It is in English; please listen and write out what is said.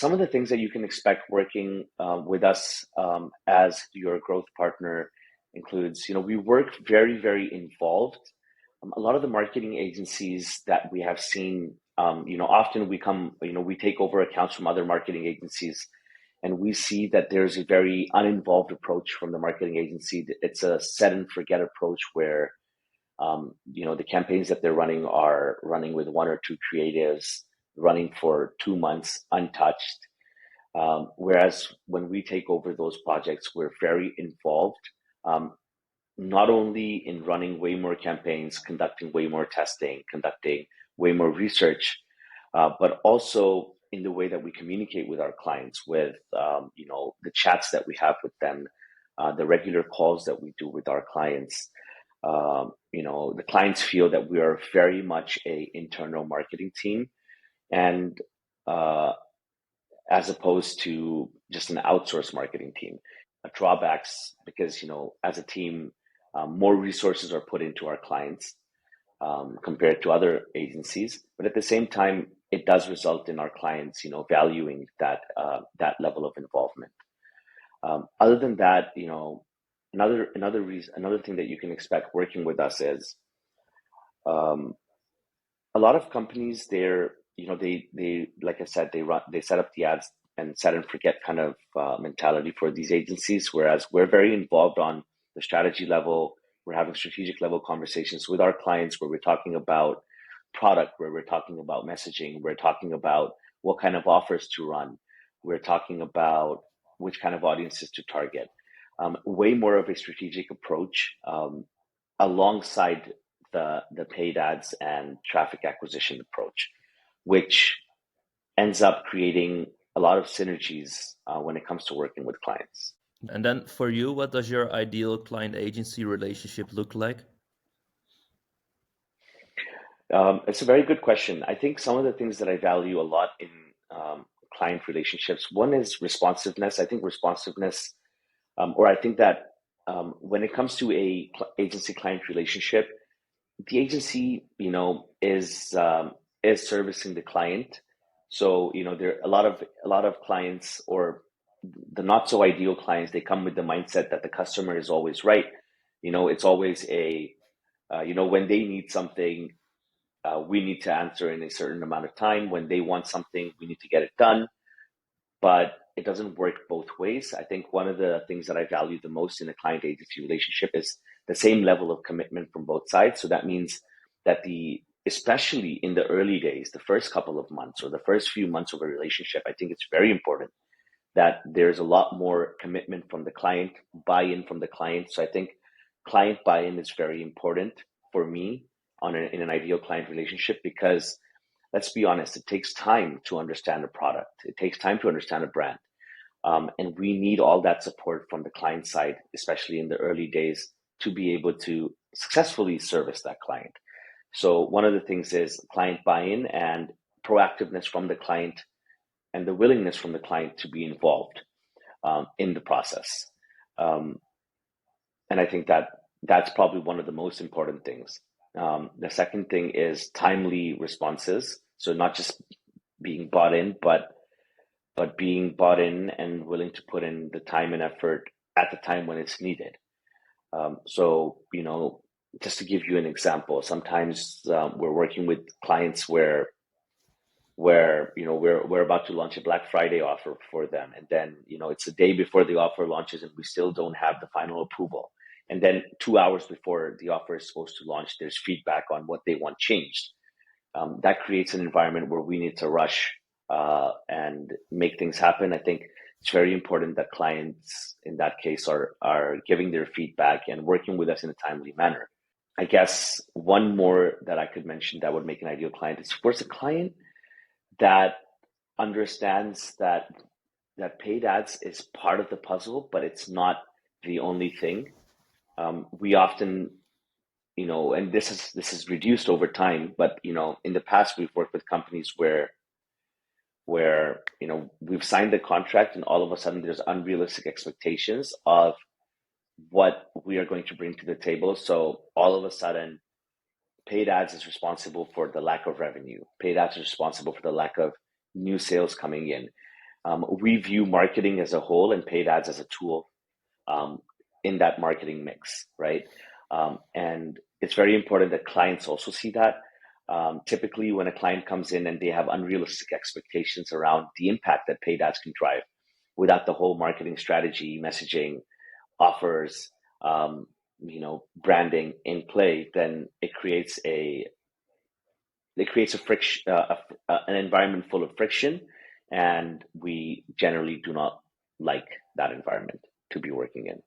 Some of the things that you can expect working with us as your growth partner includes, we work very, very involved. A lot of the marketing agencies that we have seen, often we take over accounts from other marketing agencies, and we see that there's a very uninvolved approach from the marketing agency. It's a set and forget approach where, the campaigns that they're running are running with one or two creatives, running for 2 months untouched. Whereas when we take over those projects, we're very involved, not only in running way more campaigns, conducting way more testing, conducting way more research, but also in the way that we communicate with our clients, with the chats that we have with them, the regular calls that we do with our clients. The clients feel that we are very much a internal marketing team, and as opposed to just an outsourced marketing team. Drawbacks because as a team, more resources are put into our clients compared to other agencies, but at the same time, it does result in our clients, valuing that level of involvement. Other than that, another thing that you can expect working with us is a lot of companies. They like I said, they set up the ads and set and forget kind of mentality for these agencies, whereas we're very involved on the strategy level. We're having strategic level conversations with our clients where we're talking about product, where we're talking about messaging, we're talking about what kind of offers to run, we're talking about which kind of audiences to target. Way more of a strategic approach alongside the paid ads and traffic acquisition approach, which ends up creating a lot of synergies when it comes to working with clients. And then for you, what does your ideal client agency relationship look like? It's a very good question. I think some of the things that I value a lot in client relationships, one is responsiveness. I think responsiveness, or I think that when it comes to a agency client relationship, the agency, is servicing the client. So, there are a lot of clients, or the not so ideal clients, they come with the mindset that the customer is always right. It's always when they need something, we need to answer in a certain amount of time. When they want something, we need to get it done. But it doesn't work both ways. I think one of the things that I value the most in a client agency relationship is the same level of commitment from both sides. So that means that especially in the early days, the first couple of months or the first few months of a relationship, I think it's very important that there's a lot more commitment from the client, buy-in from the client. So I think client buy-in is very important for me in an ideal client relationship, because let's be honest, it takes time to understand a product. It takes time to understand a brand. And we need all that support from the client side, especially in the early days, to be able to successfully service that client. So one of the things is client buy-in and proactiveness from the client, and the willingness from the client to be involved in the process. And I think that that's probably one of the most important things. The second thing is timely responses. So not just being bought in, but being bought in and willing to put in the time and effort at the time when it's needed. So, just to give you an example, sometimes we're working with clients where we're about to launch a Black Friday offer for them, and then it's a day before the offer launches and we still don't have the final approval. And then 2 hours before the offer is supposed to launch, there's feedback on what they want changed. That creates an environment where we need to rush and make things happen. I think it's very important that clients in that case are giving their feedback and working with us in a timely manner. I guess one more that I could mention that would make an ideal client is, of course, a client that understands that paid ads is part of the puzzle, but it's not the only thing. We often, and this is reduced over time, but in the past we've worked with companies where we've signed the contract and all of a sudden there's unrealistic expectations of what we are going to bring to the table. So all of a sudden, paid ads is responsible for the lack of revenue. Paid ads is responsible for the lack of new sales coming in. We view marketing as a whole and paid ads as a tool um, in that marketing mix, right? And it's very important that clients also see that. Typically, when a client comes in and they have unrealistic expectations around the impact that paid ads can drive, without the whole marketing strategy, messaging, offers, branding in play, then it creates a friction, an environment full of friction, and we generally do not like that environment to be working in.